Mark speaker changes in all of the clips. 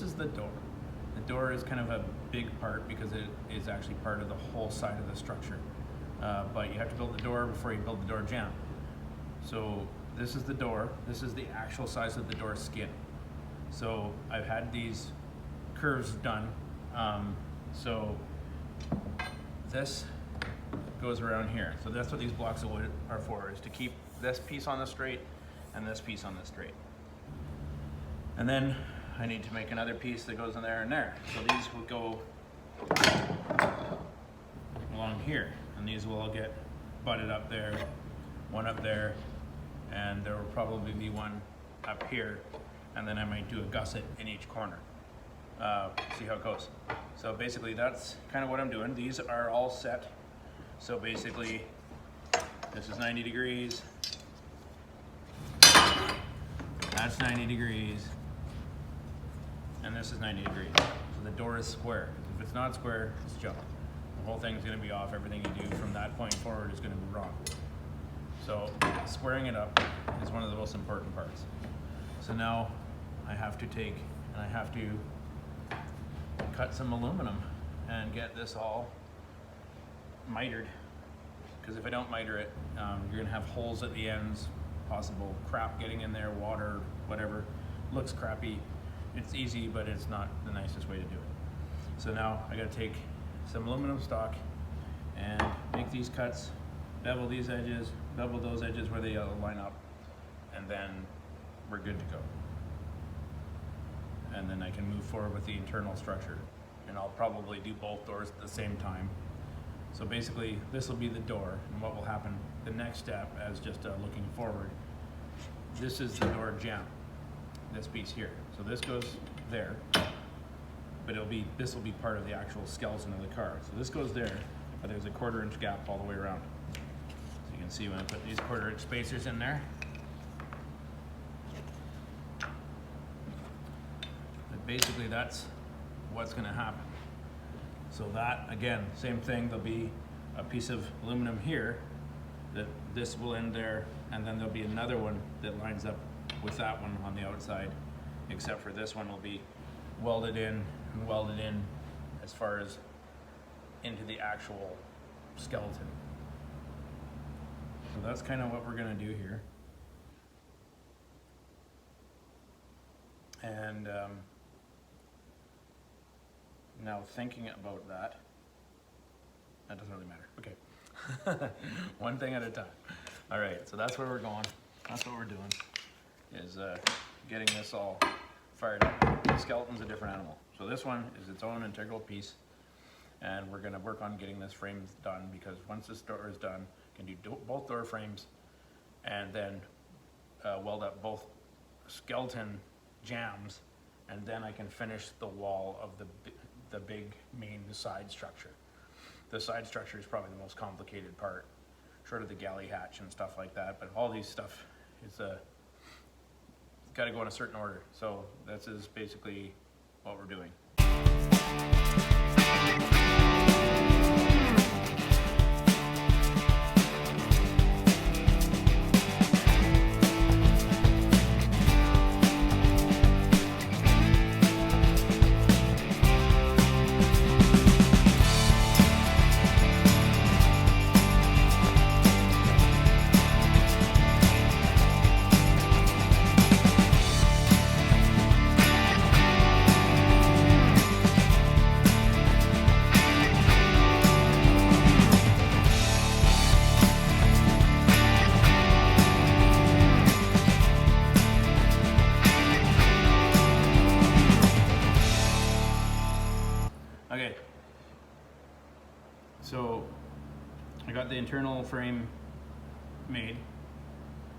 Speaker 1: this is the door. The door is kind of a big part because it is actually part of the whole side of the structure. But you have to build the door before you build the door jamb. So this is the door. This is the actual size of the door skin. So I've had these curves done. So this goes around here. So that's what these blocks of wood are for, is to keep this piece on the straight and this piece on the straight. And then I need to make another piece that goes in there and there. So these will go along here, and these will all get butted up there, one up there, and there will probably be one up here, and then I might do a gusset in each corner. See how it goes. So basically that's kind of what I'm doing. These are all set. So basically this is 90 degrees, that's 90 degrees, and this is 90 degrees. So the door is square. If it's not square, it's junk. The whole thing is going to be off. Everything you do from that point forward is going to be wrong. So squaring it up is one of the most important parts. So now I have to take and I have to cut some aluminum and get this all mitered. Because if I don't miter it, you're going to have holes at the ends, possible crap getting in there, water, whatever. Looks crappy. It's easy, but it's not the nicest way to do it. So now I got to take some aluminum stock and make these cuts, bevel these edges, bevel those edges where they line up, and then we're good to go. And then I can move forward with the internal structure. And I'll probably do both doors at the same time. So basically this will be the door, and what will happen the next step as just looking forward, this is the door jamb, this piece here. So this goes there, but this will be part of the actual skeleton of the car. So this goes there, but there's a 1/4 inch gap all the way around. So you can see when I put these 1/4 inch spacers in there. But basically that's what's going to happen. So that, again, same thing, there'll be a piece of aluminum here that this will end there, and then there'll be another one that lines up with that one on the outside, except for this one will be welded in and welded in as far as into the actual skeleton. So that's kind of what we're going to do here. And now thinking about that doesn't really matter. Okay. One thing at a time. All right, so that's where we're going. That's what we're doing, is getting this all fired up. The skeleton's a different animal. So this one is its own integral piece, and we're gonna work on getting this frame done, because once this door is done, you can do both door frames and then weld up both skeleton jambs, and then I can finish the wall of the big main side structure. The side structure is probably the most complicated part, short of the galley hatch and stuff like that, but all these stuff is got to go in a certain order. So this is basically what we're doing. Okay, so I got the internal frame made.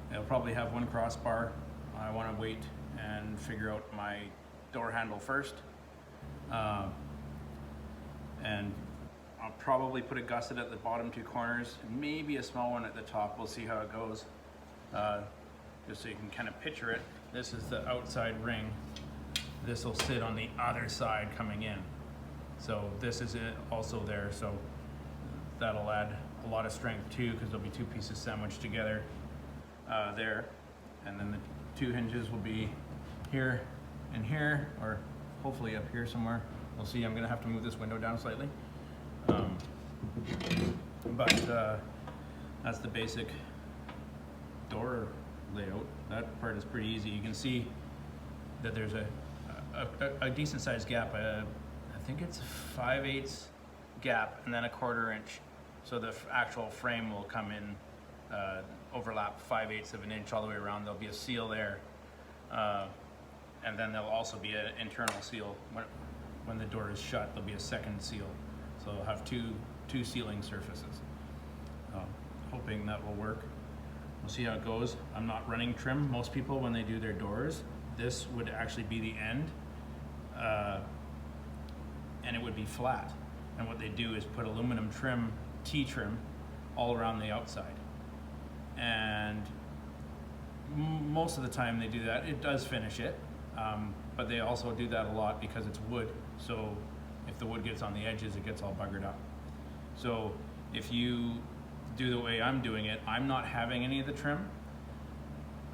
Speaker 1: It'll probably have one crossbar. I want to wait and figure out my door handle first. And I'll probably put a gusset at the bottom 2 corners, maybe a small one at the top. We'll see how it goes. Just so you can kind of picture it. This is the outside ring. This will sit on the other side coming in. So this is it also there, so that'll add a lot of strength too, because there'll be 2 pieces sandwiched together there. And then the 2 hinges will be here and here, or hopefully up here somewhere. We'll see. I'm gonna have to move this window down slightly. But that's the basic door layout. That part is pretty easy. You can see that there's a decent sized gap. I think it's 5/8 gap and then 1/4 inch. So the actual frame will come in, overlap 5/8 of an inch all the way around. There'll be a seal there. And then there'll also be an internal seal. When the door is shut, there'll be a second seal. So we'll have two sealing surfaces. Hoping that will work. We'll see how it goes. I'm not running trim. Most people, when they do their doors, this would actually be the end, and it would be flat. And what they do is put aluminum trim, T-trim, all around the outside. And most of the time they do that. It does finish it, but they also do that a lot because it's wood. So if the wood gets on the edges, it gets all buggered up. So if you do the way I'm doing it, I'm not having any of the trim.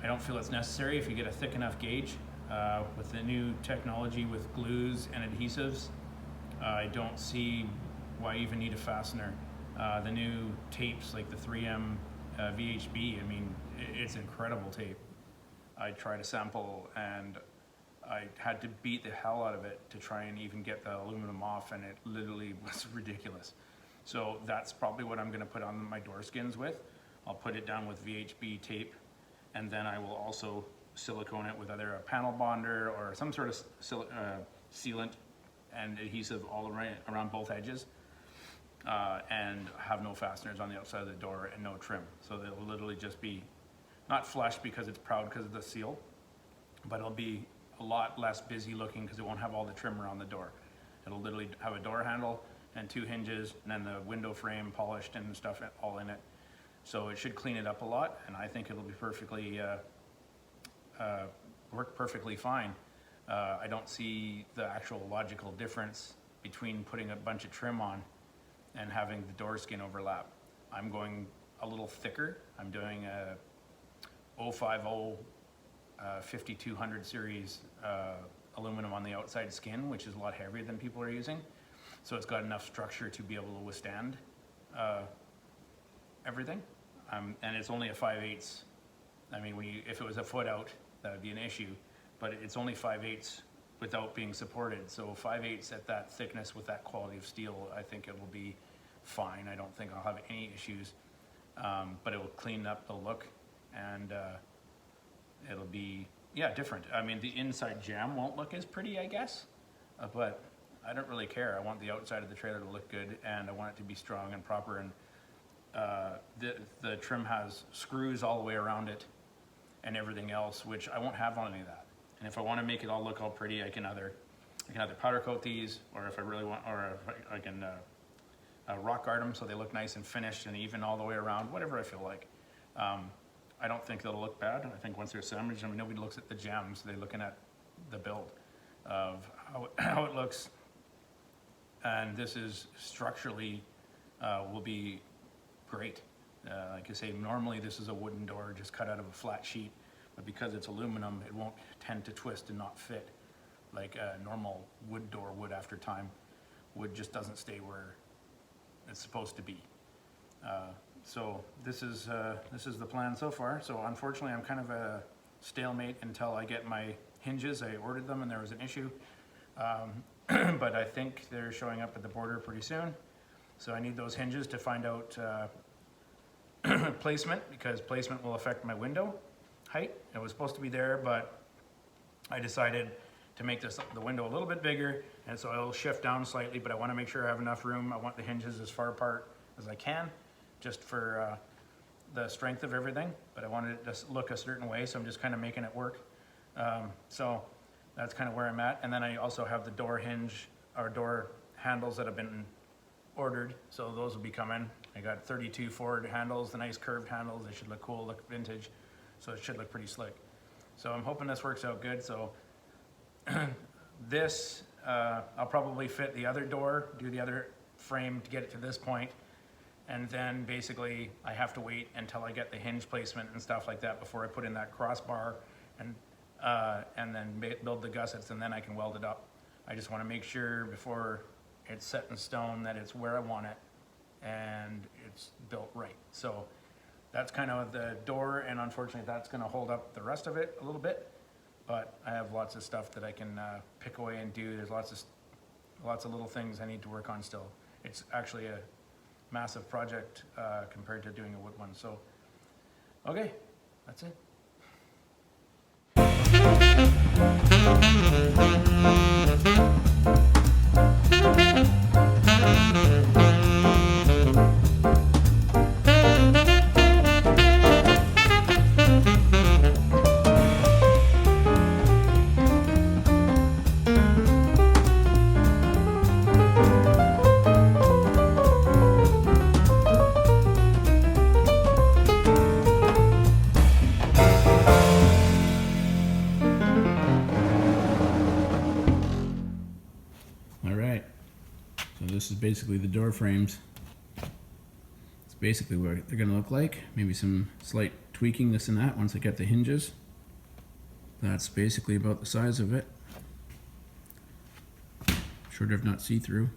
Speaker 1: I don't feel it's necessary. If you get a thick enough gauge, with the new technology with glues and adhesives, I don't see why you even need a fastener. The new tapes like the 3M VHB, I mean, it's incredible tape. I tried a sample and I had to beat the hell out of it to try and even get the aluminum off, and it literally was ridiculous. So that's probably what I'm gonna put on my door skins with. I'll put it down with VHB tape, and then I will also silicone it with either a panel bonder or some sort of sealant and adhesive all around both edges, and have no fasteners on the outside of the door and no trim. So they'll literally just be, not flush because it's proud because of the seal, but it'll be a lot less busy looking because it won't have all the trim around the door. It'll literally have a door handle and 2 hinges, and then the window frame polished and stuff all in it. So it should clean it up a lot, and I think it'll be perfectly, work perfectly fine. I don't see the actual logical difference between putting a bunch of trim on and having the door skin overlap. I'm going a little thicker. I'm doing a 050 5200 series aluminum on the outside skin, which is a lot heavier than people are using. So it's got enough structure to be able to withstand everything. And it's only a 5/8. I mean, if it was a foot out, that would be an issue, but it's only 5/8 without being supported. So 5/8 at that thickness with that quality of steel, I think it will be fine. I don't think I'll have any issues, but it will clean up the look, and it'll be, yeah, different. I mean, the inside jamb won't look as pretty, I guess, but I don't really care. I want the outside of the trailer to look good, and I want it to be strong and proper. And the trim has screws all the way around it and everything else, which I won't have on any of that. And if I want to make it all look all pretty, I can either powder coat these, or if I really want, or if I can rock guard them so they look nice and finished and even all the way around, whatever I feel like. I don't think they'll look bad. I think once they're sandwiched, I mean, nobody looks at the jambs. They're looking at the build of how it looks. And this is structurally will be great. Like I say, normally this is a wooden door just cut out of a flat sheet, but because it's aluminum, it won't tend to twist and not fit like a normal wood door would after time. Wood just doesn't stay where it's supposed to be. So this is the plan so far. So unfortunately, I'm kind of a stalemate until I get my hinges. I ordered them and there was an issue. But I think they're showing up at the border pretty soon. So I need those hinges to find out placement, because placement will affect my window height. It was supposed to be there, but I decided to make the window a little bit bigger, and so it'll shift down slightly, but I want to make sure I have enough room. I want the hinges as far apart as I can, just for the strength of everything, but I wanted it to look a certain way, so I'm just kind of making it work. So that's kind of where I'm at. And then I also have the door hinge, or door handles that have been ordered, so those will be coming. I got 32 forward handles, the nice curved handles. They should look cool, look vintage, so it should look pretty slick. So I'm hoping this works out good. So this, I'll probably fit the other door, do the other frame to get it to this point, and then basically I have to wait until I get the hinge placement and stuff like that before I put in that crossbar and then build the gussets, and then I can weld it up. I just want to make sure before it's set in stone that it's where I want it and it's built right. So that's kind of the door, and unfortunately that's going to hold up the rest of it a little bit, but I have lots of stuff that I can pick away and do. There's lots of little things I need to work on still. It's actually a massive project compared to doing a wood one. So okay, that's it. All right, so this is basically the door frames. It's basically what they're gonna look like. Maybe some slight tweaking, this and that, once I get the hinges. That's basically about the size of it. Sure if not see-through.